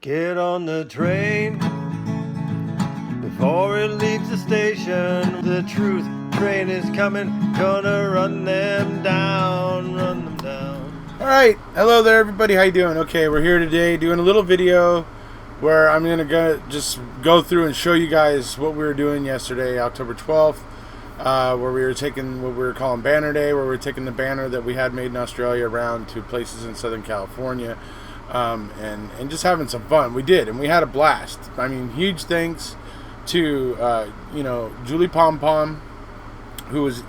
Get on the train before it leaves the station. The truth train is coming, gonna run them down, run them down. All right, hello there, everybody. How you doing? Okay, we're here today doing a little video where I'm gonna just go through and show you guys what we were doing yesterday, October 12th, where we were taking what we were calling Banner Day, where we were taking the banner that we had made in Australia around to places in Southern California. And just having some fun. We did, and we had a blast. I mean, huge thanks to Julie Pom Pom, who was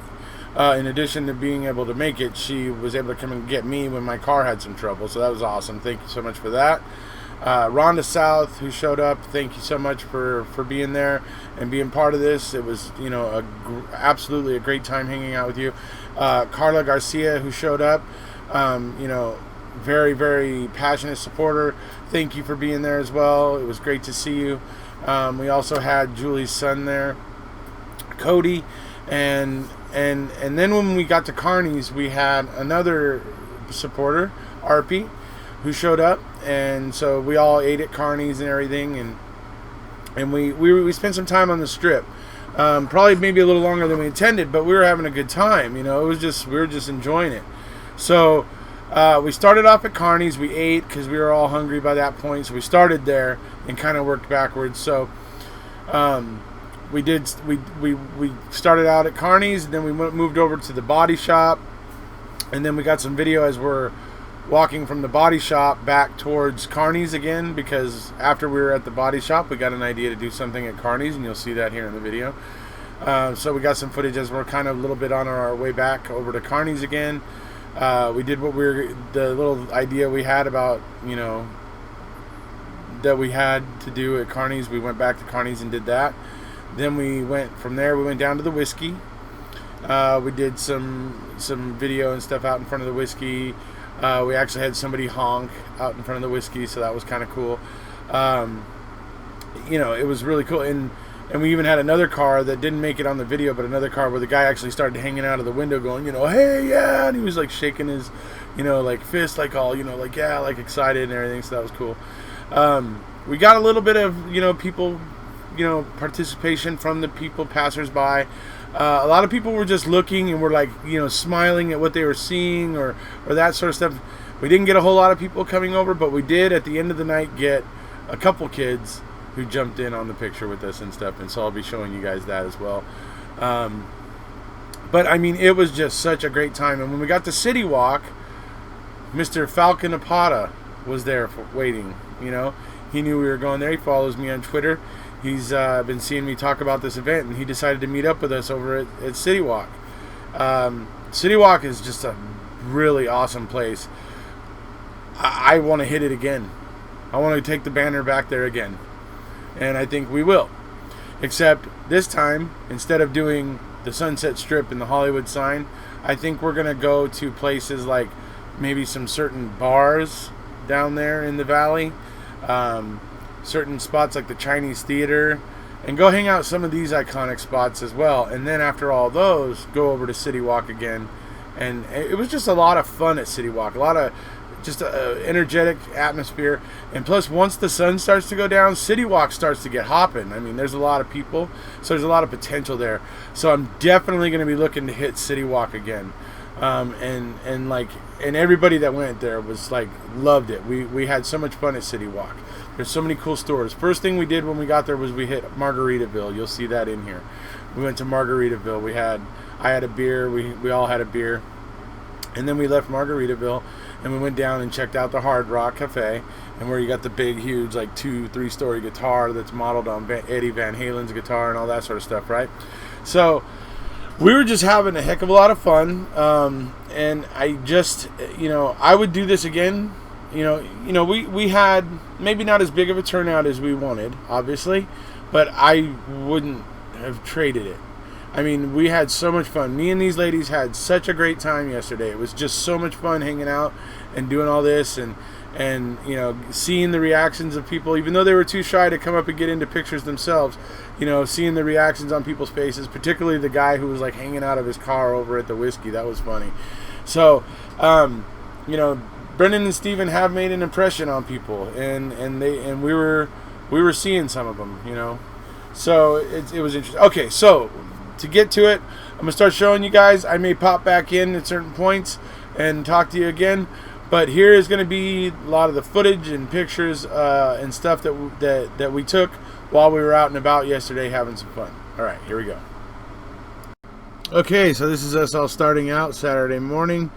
in addition to being able to make it, she was able to come and get me when my car had some trouble, so that was awesome. Thank you so much for that. Rhonda South, who showed up, thank you so much for being there and being part of this. It was absolutely a great time hanging out with you. Carla Garcia, who showed up, very, very passionate supporter. Thank you for being there as well. It was great to see you. We also had Julie's son there, Cody, and then when we got to Carney's, we had another supporter, Arpy, who showed up, and so we all ate at Carney's and everything, and we spent some time on the strip. Probably maybe a little longer than we intended, but we were having a good time. We were just enjoying it. So we started off at Carney's. We ate because we were all hungry by that point. So we started there and kind of worked backwards. So we started out at Carney's, and then we moved over to the body shop, and then we got some video as we're walking from the body shop back towards Carney's again, because after we were at the body shop, we got an idea to do something at Carney's, and you'll see that here in the video. So we got some footage as we're kind of a little bit on our way back over to Carney's again. We did the little idea we had about, that we had to do at Carney's. We went back to Carney's and did that. Then we went down to the whiskey. We did some video and stuff out in front of the whiskey. We actually had somebody honk out in front of the whiskey, so that was kind of cool. It was really cool. And we even had another car that didn't make it on the video, but another car where the guy actually started hanging out of the window going, hey, yeah, and he was like shaking his, fist, like all, yeah, like excited and everything, so that was cool. We got a little bit of, people, participation from the people, passersby. A lot of people were just looking and were like, smiling at what they were seeing or that sort of stuff. We didn't get a whole lot of people coming over, but we did at the end of the night get a couple kids who jumped in on the picture with us and stuff, and so I'll be showing you guys that as well. But I mean, it was just such a great time. And when we got to CityWalk, Mr. Falcon Apata was there waiting. He knew we were going there. He follows me on Twitter. He's been seeing me talk about this event, and he decided to meet up with us over at CityWalk. CityWalk is just a really awesome place. I want to hit it again. I want to take the banner back there again. And I think we will. Except this time, instead of doing the Sunset Strip and the Hollywood sign, I think we're going to go to places like maybe some certain bars down there in the valley, certain spots like the Chinese Theater, and go hang out some of these iconic spots as well. And then after all those, go over to CityWalk again. And it was just a lot of fun at CityWalk. A lot of just an energetic atmosphere. And plus, once the sun starts to go down, CityWalk starts to get hopping. I mean, there's a lot of people, so there's a lot of potential there. So I'm definitely going to be looking to hit CityWalk again. And everybody that went there was like, loved it. We had so much fun at CityWalk. There's so many cool stores. First thing we did when we got there was we hit Margaritaville. You'll see that in here. We went to Margaritaville. I had a beer. We all had a beer. And then we left Margaritaville, and we went down and checked out the Hard Rock Cafe, and where you got the big, huge, like 2-3 story guitar that's modeled on Eddie Van Halen's guitar and all that sort of stuff, right? So we were just having a heck of a lot of fun, and I just, I would do this again. We had maybe not as big of a turnout as we wanted, obviously, but I wouldn't have traded it. I mean, we had so much fun. Me and these ladies had such a great time yesterday. It was just so much fun hanging out and doing all this and seeing the reactions of people, even though they were too shy to come up and get into pictures themselves, seeing the reactions on people's faces, particularly the guy who was like hanging out of his car over at the whiskey. That was funny. So, Brendan and Steven have made an impression on people, and we were seeing some of them, you know. So it was interesting. Okay, so to get to it, I'm gonna start showing you guys. I may pop back in at certain points and talk to you again, but here is gonna be a lot of the footage and pictures and stuff that we took while we were out and about yesterday having some fun. All right, here we go. Okay, so this is us all starting out Saturday morning.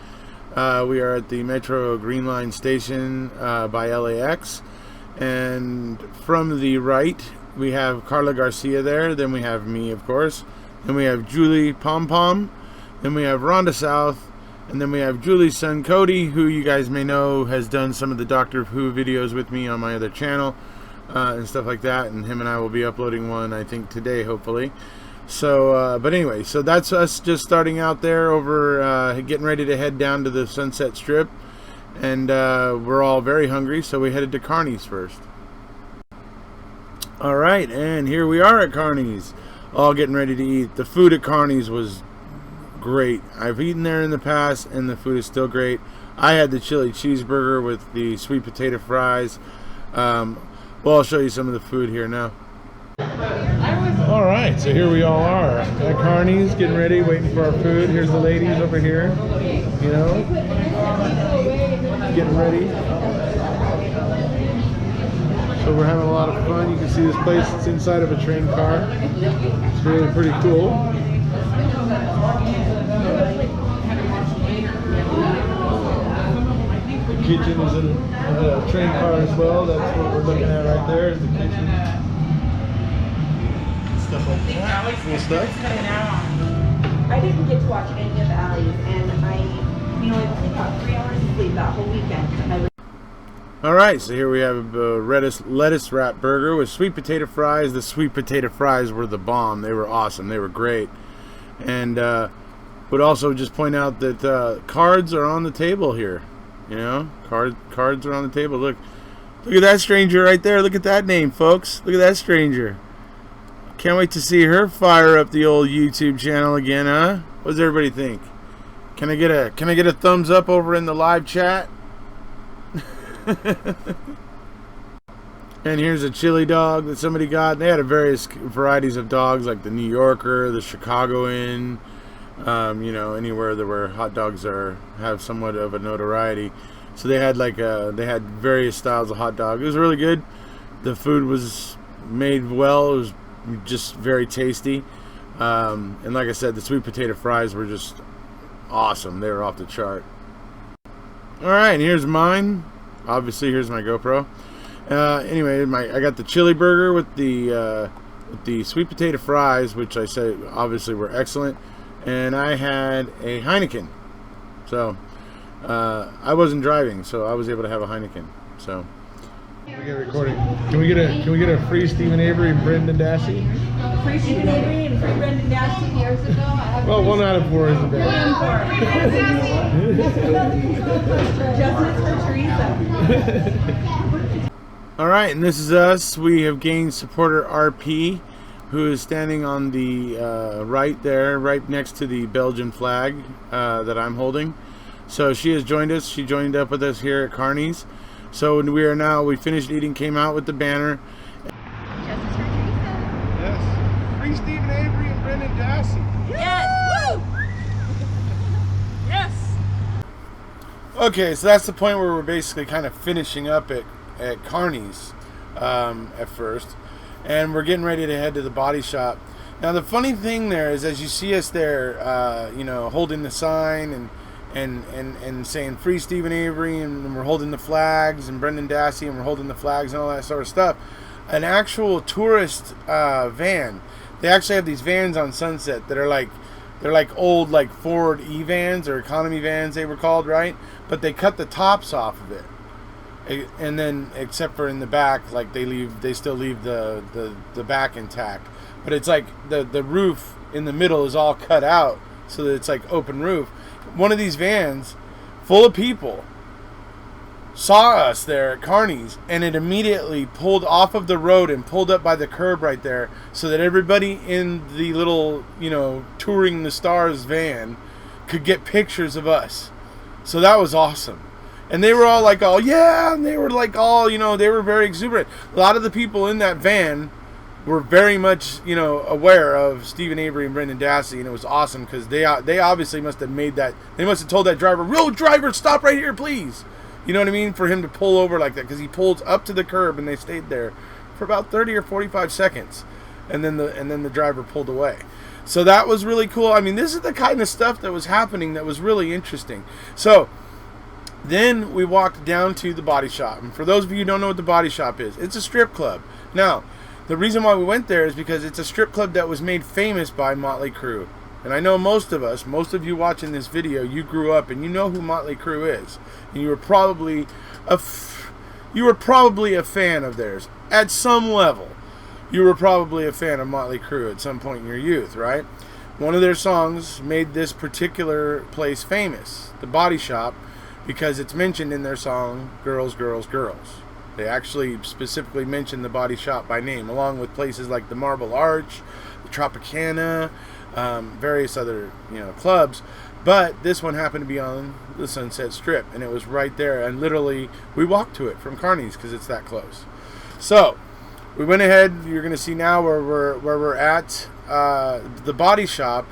We are at the Metro Green Line station by LAX, and from the right we have Carla Garcia there, then we have me, of course, then we have Julie Pom Pom, then we have Rhonda South, and then we have Julie's son Cody, who you guys may know has done some of the Doctor Who videos with me on my other channel and stuff like that, and him and I will be uploading one, I think, today, hopefully. So, but anyway, so that's us just starting out there over, getting ready to head down to the Sunset Strip, and we're all very hungry, so we headed to Carney's first. All right, and here we are at Carney's, all getting ready to eat. The food at Carney's was great. I've eaten there in the past, and the food is still great. I had the chili cheeseburger with the sweet potato fries. Well, I'll show you some of the food here now. All right, so here we all are at Carney's, getting ready, waiting for our food. Here's the ladies over here, you know, getting ready. So we're having a lot of fun. You can see this place. It's inside of a train car. It's really pretty cool. The kitchen is in a train car as well. That's what we're looking at right there, is the kitchen. Stuff like that. Cool stuff. I didn't get to watch any of the alleys, and I only got 3 hours of sleep that whole weekend. All right, so here we have a lettuce wrap burger with sweet potato fries. The sweet potato fries were the bomb. They were awesome. They were great. And would also just point out that cards are on the table here. You know, cards are on the table. Look at that stranger right there. Look at that name, folks. Look at that stranger. Can't wait to see her fire up the old YouTube channel again, huh? What does everybody think? Can I get a thumbs up over in the live chat? And here's a chili dog that somebody got. They had various varieties of dogs, like the New Yorker, the Chicagoan, you know, anywhere where hot dogs have somewhat of a notoriety. So they had various styles of hot dog. It was really good. The food was made well. It was just very tasty. And like I said, the sweet potato fries were just awesome. They were off the chart. All right, and here's mine. Obviously, here's my GoPro. Anyway, I got the chili burger with the sweet potato fries, which I said obviously were excellent, and I had a Heineken. So I wasn't driving, so I was able to have a Heineken. So we get recording. Can we get a free Stephen Avery and Brendan Dassey? Free Stephen Avery and free Brendan Dassey years ago. Well, 1 out of 4 is the best. Justice for Teresa. All right, and this is us. We have gained supporter RP, who is standing on the right there, right next to the Belgian flag that I'm holding. So she has joined us. She joined up with us here at Carney's. So we finished eating, came out with the banner. Justice for Teresa. Yes. Free Stephen Avery and Brendan Dassey. Yes. Woo! Yes. Okay, so that's the point where we're basically kind of finishing up at Carney's at first. And we're getting ready to head to the body shop. Now, the funny thing there is, as you see us there, you know, holding the sign and saying free Stephen Avery, and we're holding the flags, and Brendan Dassey, and we're holding the flags and all that sort of stuff. An actual tourist van. They actually have these vans on Sunset that are like old Ford E-vans or economy vans, they were called, right? But they cut the tops off of it, and then except for in the back, like they still leave the back intact. But it's like the roof in the middle is all cut out so that it's like open roof. One of these vans full of people saw us there at Carney's, and it immediately pulled off of the road and pulled up by the curb right there, so that everybody in the little, you know, touring the stars van could get pictures of us. So that was awesome. And they were all like, oh yeah, and they were like all, you know, they were very exuberant. A lot of the people in that van were very much, you know, aware of Stephen Avery and Brendan Dassey, and it was awesome because they obviously must have made that, they must have told that driver, real driver, stop right here, please. You know what I mean? For him to pull over like that, because he pulled up to the curb and they stayed there for about 30 or 45 seconds, and then the driver pulled away. So that was really cool. I mean, this is the kind of stuff that was happening that was really interesting. So then we walked down to the Body Shop. And for those of you who don't know what the Body Shop is, it's a strip club. Now, the reason why we went there is because it's a strip club that was made famous by Motley Crue. And I know most of you watching this video, you grew up and you know who Motley Crue is. And you were probably a fan of theirs. At some level, you were probably a fan of Motley Crue at some point in your youth, right? One of their songs made this particular place famous, the Body Shop, because it's mentioned in their song, Girls, Girls, Girls. They actually specifically mentioned the Body Shop by name, along with places like the Marble Arch, the Tropicana, various other, you know, clubs. But this one happened to be on the Sunset Strip, and it was right there. And literally, we walked to it from Carney's because it's that close. So we went ahead. You're going to see now where we're at the Body Shop,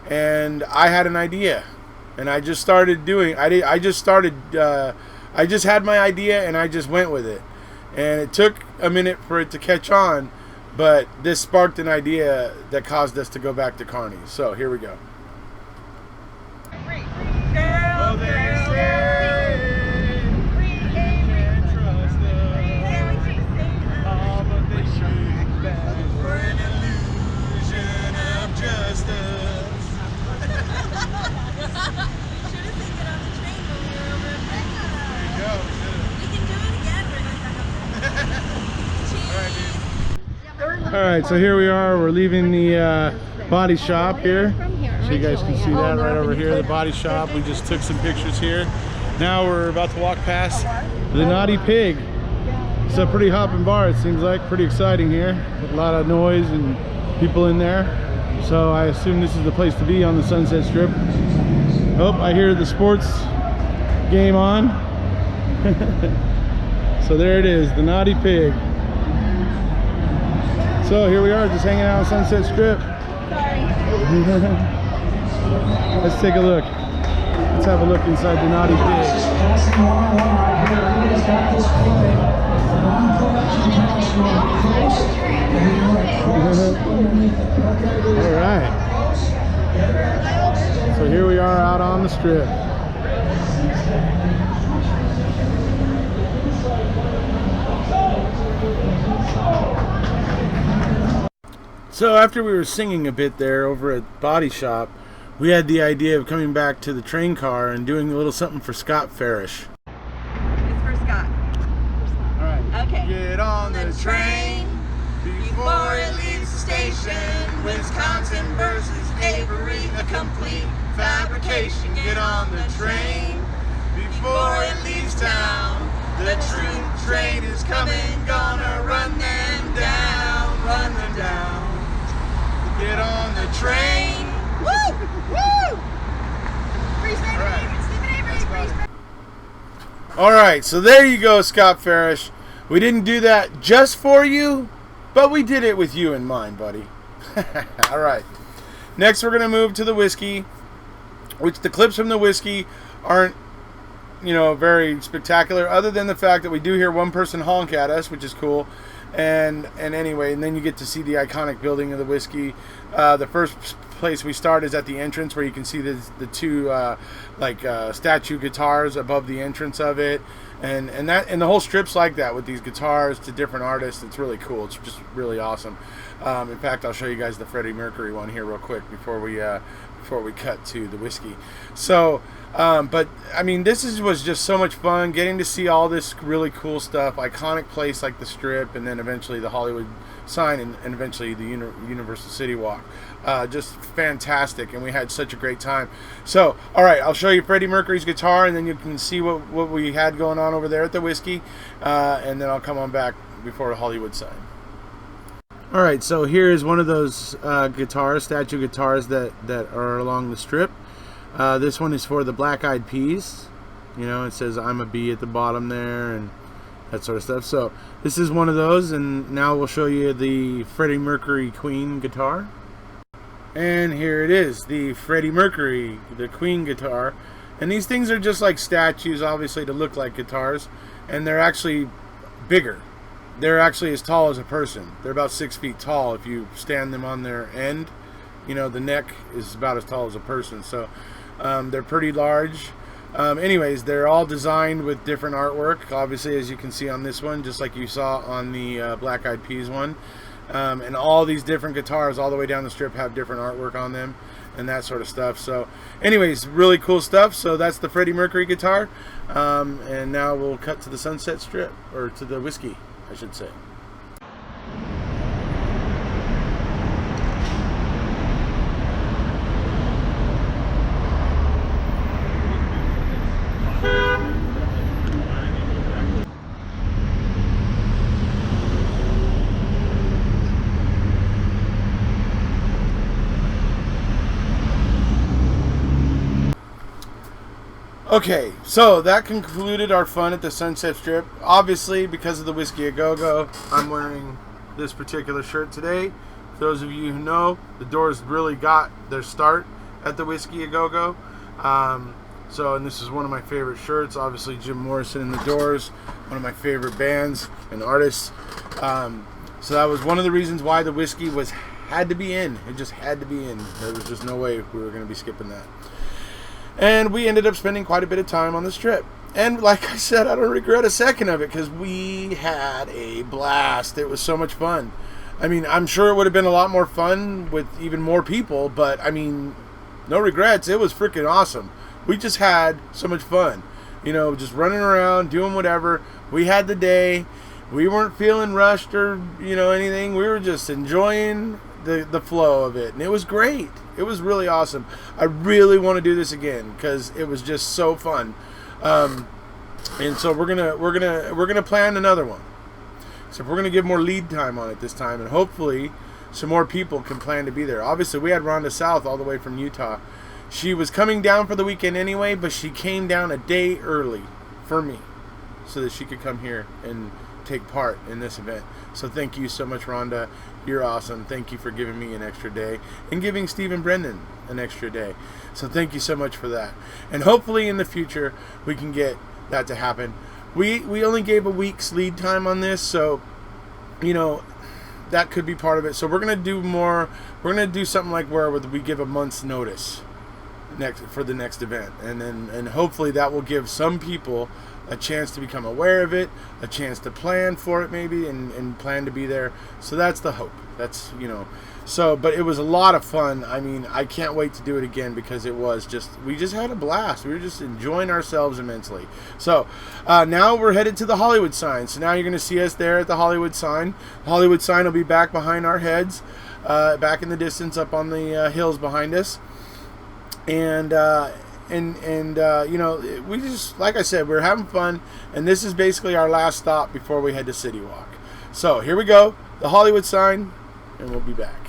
and I had an idea, and I just started doing. I just had my idea, and I just went with it. And it took a minute for it to catch on, but this sparked an idea that caused us to go back to Carney's. So here we go. Alright, so here we are. We're leaving the Body Shop here. So you guys can see that right over here, the Body Shop. We just took some pictures here. Now we're about to walk past the Naughty Pig. It's a pretty hopping bar, it seems like. Pretty exciting here. A lot of noise and people in there. So I assume this is the place to be on the Sunset Strip. Oh, I hear the sports game on. So there it is, the Naughty Pig. So here we are, just hanging out on Sunset Strip. Sorry. Let's take a look. Let's have a look inside the Naughty Pig. All right. So here we are out on the strip. So after we were singing a bit there over at Body Shop, we had the idea of coming back to the train car and doing a little something for Scott Farish. It's for Scott. All right. Okay. Get on The train before it leaves the station. Wisconsin versus Avery, a complete fabrication. Get on the train before it leaves town. The true train is coming, gonna run them down, run them down. Get on the Train. Woo! Woo! Free Stephen Avery, Stephen Avery, free Stephen. All right, so there you go, Scott Farish. We didn't do that just for you, but we did it with you in mind, buddy. All right. Next, we're going to move to the whiskey, which the clips from the whiskey aren't, you know, very spectacular, other than the fact that we do hear one person honk at us, which is cool. And anyway, and then you get to see the iconic building of the whiskey. The first place we start is at the entrance, where you can see the two statue guitars above the entrance of it, and the whole strip's like that, with these guitars to different artists. It's really cool. It's just really awesome. In fact, I'll show you guys the Freddie Mercury one here real quick before we cut to the whiskey. So. But I mean, was just so much fun getting to see all this really cool stuff, iconic place like the Strip, and then eventually the Hollywood sign, and eventually the Universal CityWalk. Just fantastic, and we had such a great time. So, all right, I'll show you Freddie Mercury's guitar, and then you can see what we had going on over there at the whiskey, and then I'll come on back before the Hollywood sign. All right, so here is one of those statue guitars that are along the Strip. This one is for the Black Eyed Peas, You know, it says I'm a B at the bottom there and that sort of stuff. So this is one of those, and now we'll show you the Freddie Mercury Queen guitar. And here it is, the Freddie Mercury, the Queen guitar. And these things are just like statues, obviously, to look like guitars. And they're actually bigger. They're actually as tall as a person. They're about 6 feet tall if you stand them on their end. You know, the neck is about as tall as a person. So they're pretty large. Anyways, they're all designed with different artwork, obviously, as you can see on this one, just like you saw on the Black Eyed Peas one. And all these different guitars all the way down the strip have different artwork on them and that sort of stuff. So anyways, really cool stuff. So that's the Freddie Mercury guitar. And now we'll cut to the Sunset Strip, or to the whiskey, I should say. Okay, so that concluded our fun at the Sunset Strip. Obviously, because of the Whiskey A Go-Go, I'm wearing this particular shirt today. For those of you who know, the Doors really got their start at the Whiskey A Go-Go. And this is one of my favorite shirts. Obviously, Jim Morrison and the Doors, one of my favorite bands and artists. So that was one of the reasons why the whiskey had to be in. It just had to be in. There was just no way we were going to be skipping that. And we ended up spending quite a bit of time on this trip. And like I said, I don't regret a second of it, because we had a blast. It was so much fun. I mean, I'm sure it would have been a lot more fun with even more people, but I mean, no regrets. It was freaking awesome. We just had so much fun. You know, just running around, doing whatever. We had the day. We weren't feeling rushed or, you know, anything. We were just enjoying the flow of it, and it was great. It was really awesome. I really want to do this again, because it was just so fun. And so we're gonna plan another one. So we're gonna give more lead time on it this time, and hopefully some more people can plan to be there. Obviously, we had Rhonda South all the way from Utah. She was coming down for the weekend anyway, but she came down a day early for me, so that she could come here and take part in this event. So thank you so much, Rhonda. You're awesome. Thank you for giving me an extra day, and giving Steve and Brendan an extra day. So thank you so much for that. And hopefully in the future we can get that to happen. We only gave a week's lead time on this, so you know, that could be part of it. So we're gonna do more. We're gonna do something like where we give a month's notice for the next event, and hopefully that will give some people a chance to become aware of it, a chance to plan for it maybe, and plan to be there. So that's the hope. That's, you know, so, but it was a lot of fun. I mean, I can't wait to do it again, because we just had a blast. We were just enjoying ourselves immensely. So now we're headed to the Hollywood sign. So now you're going to see us there at the Hollywood sign. The Hollywood sign will be back behind our heads, back in the distance up on the hills behind us. And you know, we just, like I said, we're having fun, and this is basically our last stop before we head to CityWalk. So here we go, the Hollywood sign, and we'll be back.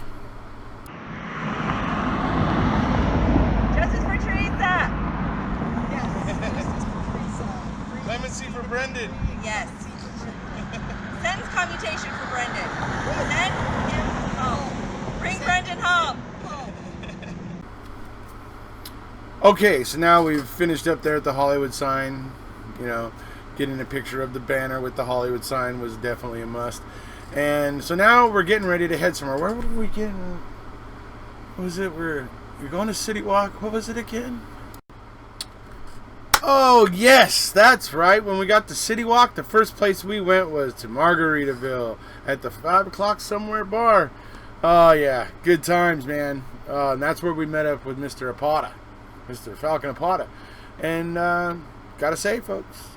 Justice for Teresa! Yes. Justice for Teresa. Clemency for Brendan. Yes. Sentence commutation for Brendan. Send him home. Bring Brendan home. Okay, so now we've finished up there at the Hollywood sign. You know, getting a picture of the banner with the Hollywood sign was definitely a must. And so now we're getting ready to head somewhere. Where were we getting? What was it? We're going to CityWalk. What was it again? Oh, yes, that's right. When we got to CityWalk, the first place we went was to Margaritaville at the 5 o'clock somewhere bar. Oh, yeah, good times, man. And that's where we met up with Mr. Apata. Mr. Falcon Apata. And gotta say, folks,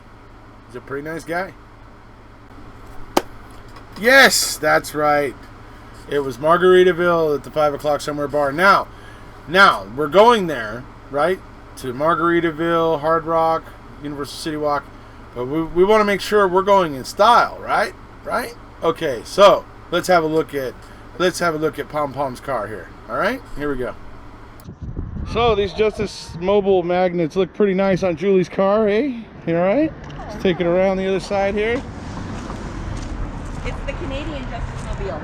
he's a pretty nice guy. Yes, that's right. It was Margaritaville at the 5 o'clock somewhere bar. Now we're going there, right, to Margaritaville, Hard Rock, Universal CityWalk, but we want to make sure we're going in style, right? Okay, so let's have a look at Pom Pom's car here. All right, here we go. So these Justice Mobile magnets look pretty nice on Julie's car, eh? You all right? Let's take it around the other side here. It's the Canadian Justice Mobile.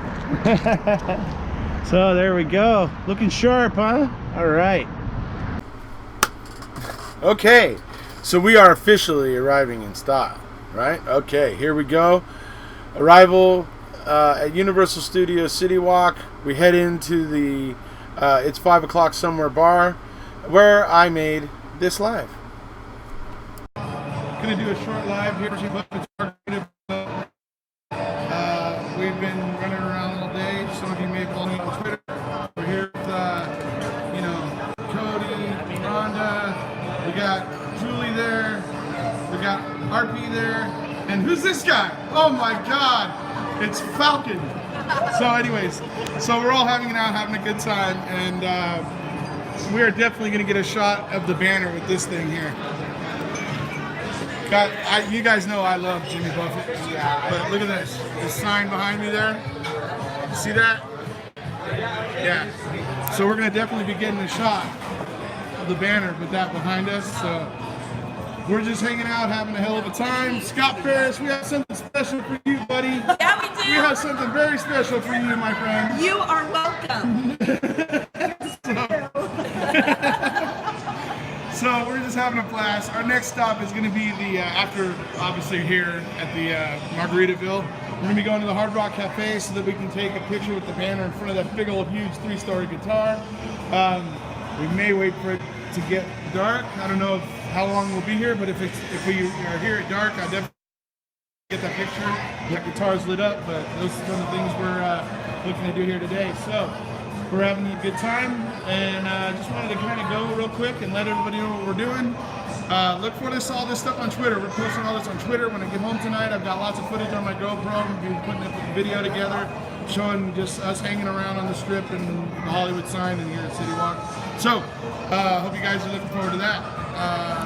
So there we go. Looking sharp, huh? All right. Okay, so we are officially arriving in style, right? Okay, here we go. Arrival at Universal Studios CityWalk. We head into the It's 5 o'clock somewhere bar where I made this live. Gonna do a short live here. We've been running around all day. Some of you may have followed me on Twitter. We're here with, Cody, Rhonda. We got Julie there. We got RP there. And who's this guy? Oh my God! It's Falcon. So anyways, so we're all hanging out, having a good time, and we are definitely going to get a shot of the banner with this thing here. You guys know I love Jimmy Buffett, but look at this. The sign behind me there. See that? Yeah. So we're going to definitely be getting a shot of the banner with that behind us. So we're just hanging out, having a hell of a time. Scott Ferris, we have something special for you, buddy. Yeah, we do. We have something very special for you, my friend. You are welcome. So we're just having a blast. Our next stop is going to be the, after obviously here at the Margaritaville, we're going to be going to the Hard Rock Cafe so that we can take a picture with the banner in front of that big old huge 3-story guitar. We may wait for it to get dark. I don't know how long we'll be here, but if we are here at dark, I'll definitely get that picture. That guitar's lit up, but those are some of the things we're looking to do here today. So we're having a good time, and just wanted to kind of go real quick and let everybody know what we're doing. Look for all this stuff on Twitter. We're posting all this on Twitter. When I get home tonight, I've got lots of footage on my GoPro. We'll be putting a video together, showing just us hanging around on the strip and the Hollywood sign and here at CityWalk. So, hope you guys are looking forward to that.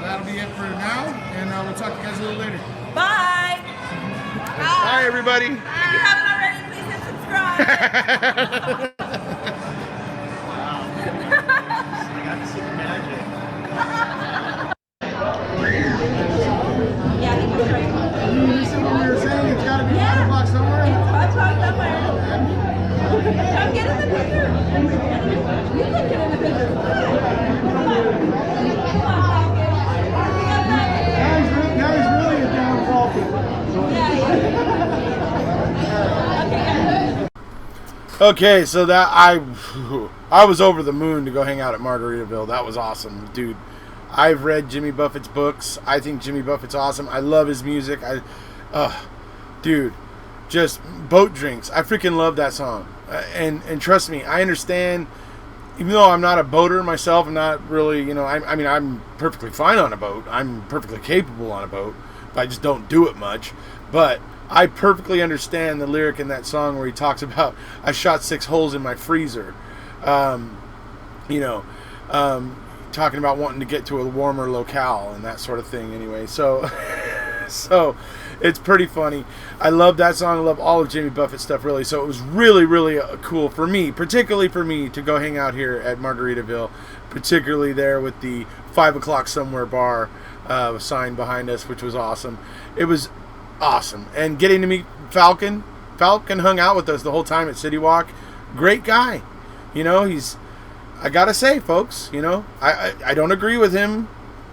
That'll be it for now, and we'll talk to you guys a little later. Bye. Bye, everybody. If you haven't already, please hit subscribe. Yeah, he was right. You see what we were saying? It's got to be 5 o'clock somewhere. It's 5 o'clock somewhere. Come get in the picture. You can get in the picture. Come on. Now he's really a down Falcon. Okay, so that I was over the moon to go hang out at Margaritaville. That was awesome, dude. I've read Jimmy Buffett's books. I think Jimmy Buffett's awesome. I love his music. Dude, just Boat Drinks. I freaking love that song. And trust me, I understand. Even though I'm not a boater myself, I'm not really, I mean, I'm perfectly fine on a boat. I'm perfectly capable on a boat, but I just don't do it much. But I perfectly understand the lyric in that song where he talks about, I shot 6 holes in my freezer. Talking about wanting to get to a warmer locale and that sort of thing anyway. So it's pretty funny. I love that song. I love all of Jimmy Buffett stuff, really. So it was really, really cool for me, particularly for me, to go hang out here at Margaritaville, particularly there with the 5 o'clock somewhere bar sign behind us, which was awesome. It was awesome. And getting to meet Falcon hung out with us the whole time at CityWalk. Great guy. I gotta say, folks, I don't agree with him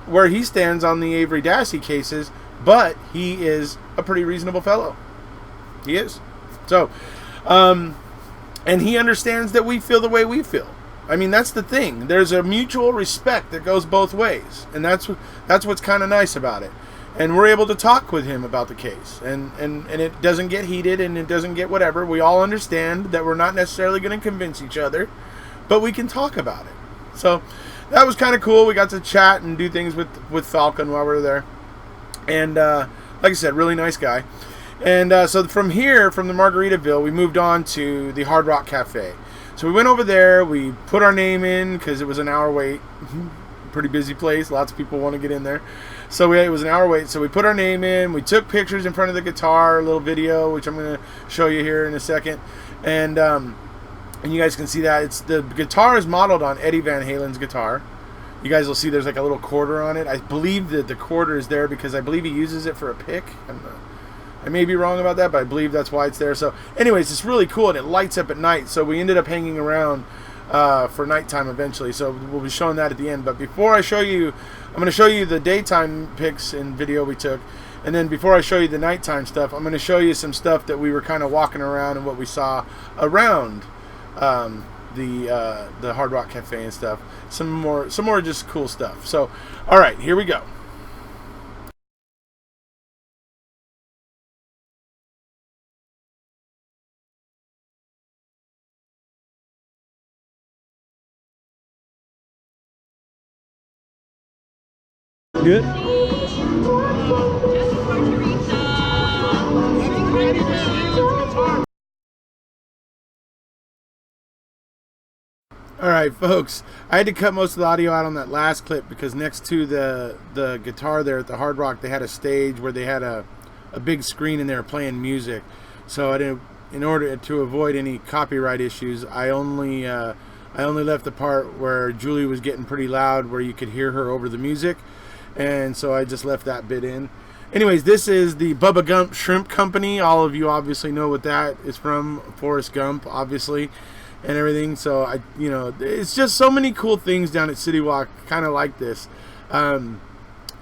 where he stands on the Avery Dassey cases, but he is a pretty reasonable fellow. He is. So, and he understands that we feel the way we feel. I mean, that's the thing. There's a mutual respect that goes both ways, and that's what's kind of nice about it. And we're able to talk with him about the case, and it doesn't get heated, and it doesn't get whatever. We all understand that we're not necessarily going to convince each other, but we can talk about it. So that was kind of cool. We got to chat and do things with Falcon while we were there. And like I said, really nice guy. And so from here, from the Margaritaville, we moved on to the Hard Rock Cafe. So we went over there. We put our name in because it was an hour wait. Pretty busy place. Lots of people want to get in there. So it was an hour wait. So we put our name in. We took pictures in front of the guitar, a little video, which I'm going to show you here in a second. And and you guys can see that the guitar is modeled on Eddie Van Halen's guitar. You guys will see there's like a little quarter on it. I believe that the quarter is there because I believe he uses it for a pick. I may be wrong about that, but I believe that's why it's there. So anyways, it's really cool, and it lights up at night. So we ended up hanging around for nighttime eventually. So we'll be showing that at the end. But before I show you, I'm going to show you the daytime pics and video we took. And then before I show you the nighttime stuff, I'm going to show you some stuff that we were kind of walking around and what we saw around the Hard Rock Cafe and stuff. Some more just cool stuff. So, all right, here we go. Good. Alright folks, I had to cut most of the audio out on that last clip because next to the guitar there at the Hard Rock, they had a stage where they had a big screen and they were playing music. So in order to avoid any copyright issues, I only left the part where Julie was getting pretty loud where you could hear her over the music, and so I just left that bit in. Anyways, this is the Bubba Gump Shrimp Company. All of you obviously know what that is from, Forrest Gump, obviously, and everything. So it's just so many cool things down at CityWalk, kind of like this. And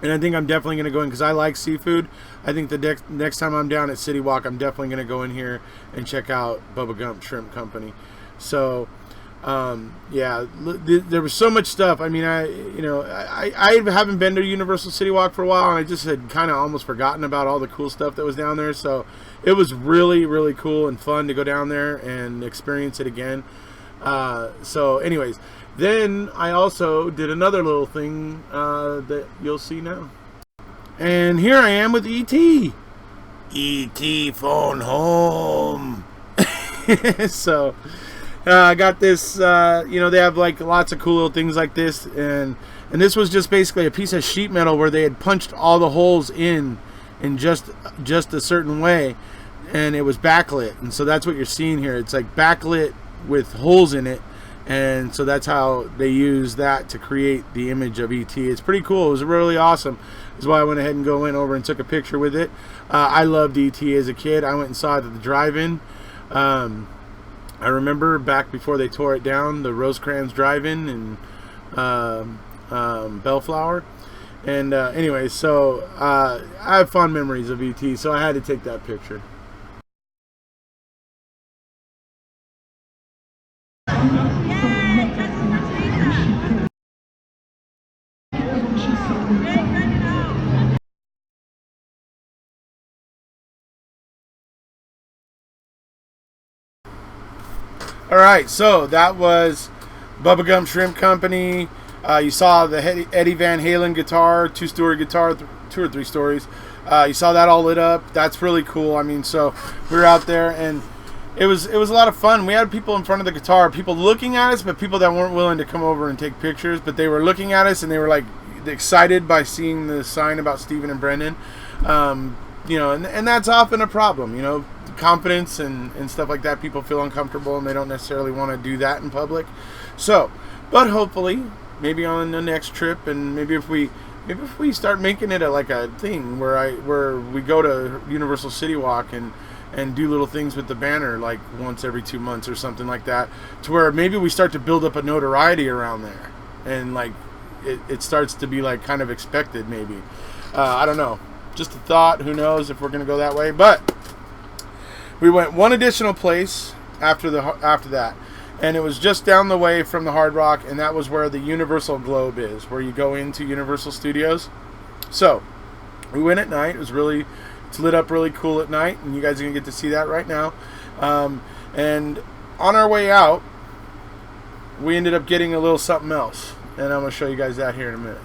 I think I'm definitely going to go in because I like seafood. I think the next time I'm down at CityWalk, I'm definitely going to go in here and check out Bubba Gump Shrimp Company. So yeah, there was so much stuff. I mean, I haven't been to Universal City Walk for a while, and I just had kind of almost forgotten about all the cool stuff that was down there. So it was really, really cool and fun to go down there and experience it again. So anyways, then I also did another little thing that you'll see now. And here I am with E.T. E.T. phone home. So I got this, they have like lots of cool little things like this, and this was just basically a piece of sheet metal where they had punched all the holes in just a certain way, and it was backlit, and so that's what you're seeing here. It's like backlit with holes in it, and so that's how they use that to create the image of E.T. It's pretty cool. It was really awesome. That's why I went ahead and went over and took a picture with it. I loved E.T. as a kid. I went and saw it at the drive-in. I remember back before they tore it down, the Rosecrans Drive-In and Bellflower. And anyway, so I have fond memories of E.T., so I had to take that picture. Alright, so that was Bubba Gump Shrimp Company. You saw the Eddie Van Halen guitar, two-story guitar, 2 or 3 stories. You saw that all lit up. That's really cool. I mean, so we were out there, and it was a lot of fun. We had people in front of the guitar, people looking at us, but people that weren't willing to come over and take pictures. But they were looking at us, and they were like excited by seeing the sign about Steven and Brendan. And that's often a problem, confidence and stuff like that. People feel uncomfortable and they don't necessarily want to do that in public. So, but hopefully, maybe on the next trip, and maybe if we start making it a thing where we go to Universal City Walk and do little things with the banner like once every 2 months or something like that, to where maybe we start to build up a notoriety around there, and like it starts to be like kind of expected maybe. I don't know. Just a thought. Who knows if we're going to go that way, but we went one additional place after that, and it was just down the way from the Hard Rock, and that was where the Universal Globe is, where you go into Universal Studios. So we went at night. It's lit up really cool at night, and you guys are going to get to see that right now. And on our way out, we ended up getting a little something else, and I'm going to show you guys that here in a minute.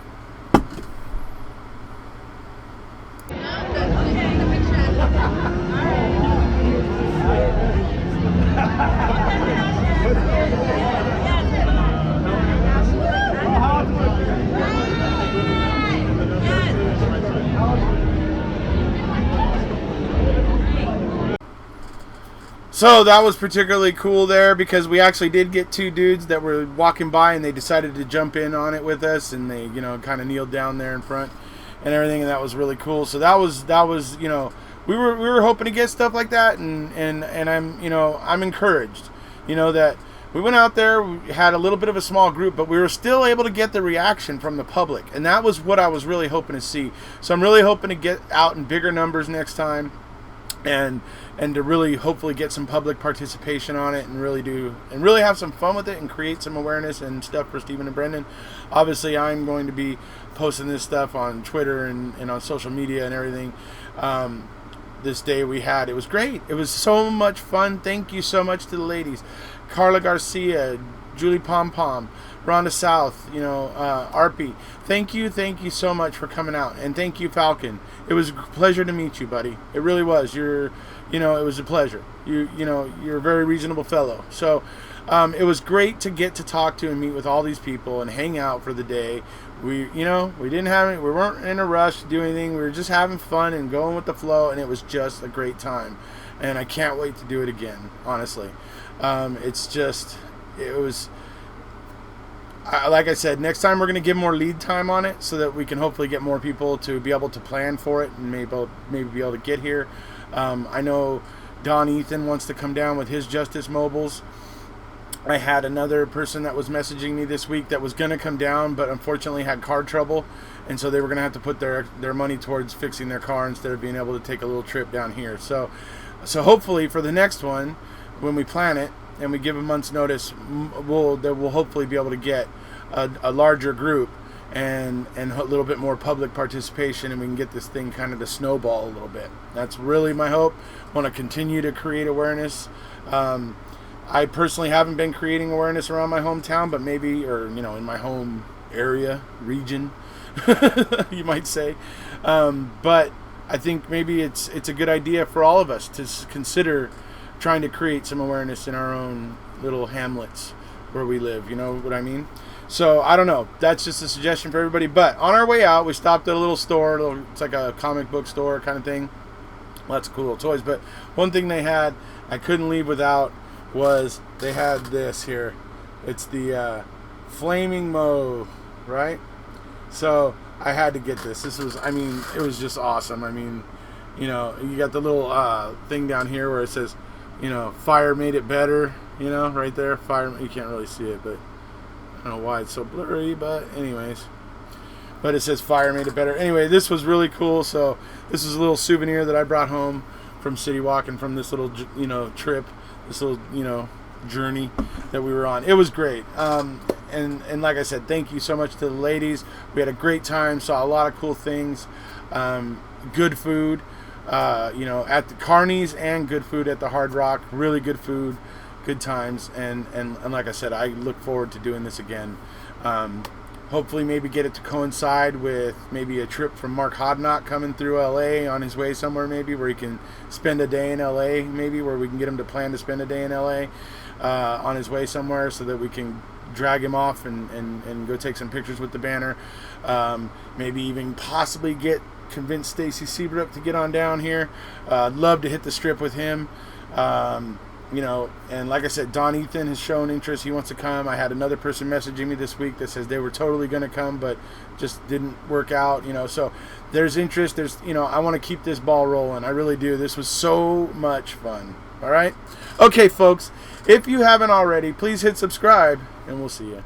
So that was particularly cool there because we actually did get two dudes that were walking by and they decided to jump in on it with us, and they, you know, kind of kneeled down there in front and everything, and that was really cool. So that was you know, we were hoping to get stuff like that, and I'm, you know, I'm encouraged, you know, that we went out there, we had a little bit of a small group, but we were still able to get the reaction from the public, and that was what I was really hoping to see. So I'm really hoping to get out in bigger numbers next time, and to really hopefully get some public participation on it, and really have some fun with it and create some awareness and stuff for Stephen and Brendan. Obviously, I'm going to be posting this stuff on Twitter and on social media and everything. This day we had, it was great. It was so much fun. Thank you so much to the ladies. Carla Garcia, Julie Pom Pom, Rhonda South, you know, Arpy. Thank you so much for coming out, and thank you, Falcon. It was a pleasure to meet you, buddy. It really was. You know, it was a pleasure. You know, you're a very reasonable fellow. So, it was great to get to talk to and meet with all these people and hang out for the day. We weren't in a rush to do anything. We were just having fun and going with the flow, and it was just a great time. And I can't wait to do it again, honestly. Like I said, next time we're going to give more lead time on it so that we can hopefully get more people to be able to plan for it and maybe be able to get here. I know Don Ethan wants to come down with his Justice Mobiles. I had another person that was messaging me this week that was going to come down, but unfortunately had car trouble, and so they were going to have to put their money towards fixing their car instead of being able to take a little trip down here. So hopefully for the next one, when we plan it and we give a month's notice, we'll hopefully be able to get a larger group and a little bit more public participation, and we can get this thing kind of to snowball a little bit. That's really my hope. I want to continue to create awareness. I personally haven't been creating awareness around my hometown, but maybe, or, you know, in my home area, region, you might say. But I think maybe it's a good idea for all of us to consider trying to create some awareness in our own little hamlets where we live. You know what I mean? So I don't know. That's just a suggestion for everybody. But on our way out, we stopped at a little store. It's like a comic book store kind of thing. Lots of cool little toys. But one thing they had I couldn't leave without was they had this here. It's the Flaming Mauve, right? So I had to get this. This was, I mean, it was just awesome. I mean, you know, you got the little thing down here where it says, you know, fire made it better, you know, right there. Fire, you can't really see it, but I don't know why it's so blurry, but anyways. But it says fire made it better. Anyway, this was really cool. So this is a little souvenir that I brought home from CityWalk and from this little, you know, trip. This little, you know, journey that we were on. It was great. And like I said, thank you so much to the ladies. We had a great time, saw a lot of cool things. Good food, you know, at the Carney's, and good food at the Hard Rock. Really good food, good times. And like I said, I look forward to doing this again. Hopefully maybe get it to coincide with maybe a trip from Mark Hodnock coming through LA on his way somewhere, maybe where he can spend a day in LA, maybe where we can get him to plan to spend a day in LA on his way somewhere, so that we can drag him off and go take some pictures with the banner. Maybe even possibly convince Stacy Seabrook to get on down here. I'd love to hit the strip with him. You know, and like I said, Don Ethan has shown interest. He wants to come. I had another person messaging me this week that says they were totally going to come, but just didn't work out, you know. So there's interest. There's, you know, I want to keep this ball rolling. I really do. This was so much fun. All right. Okay, folks, if you haven't already, please hit subscribe, and we'll see you.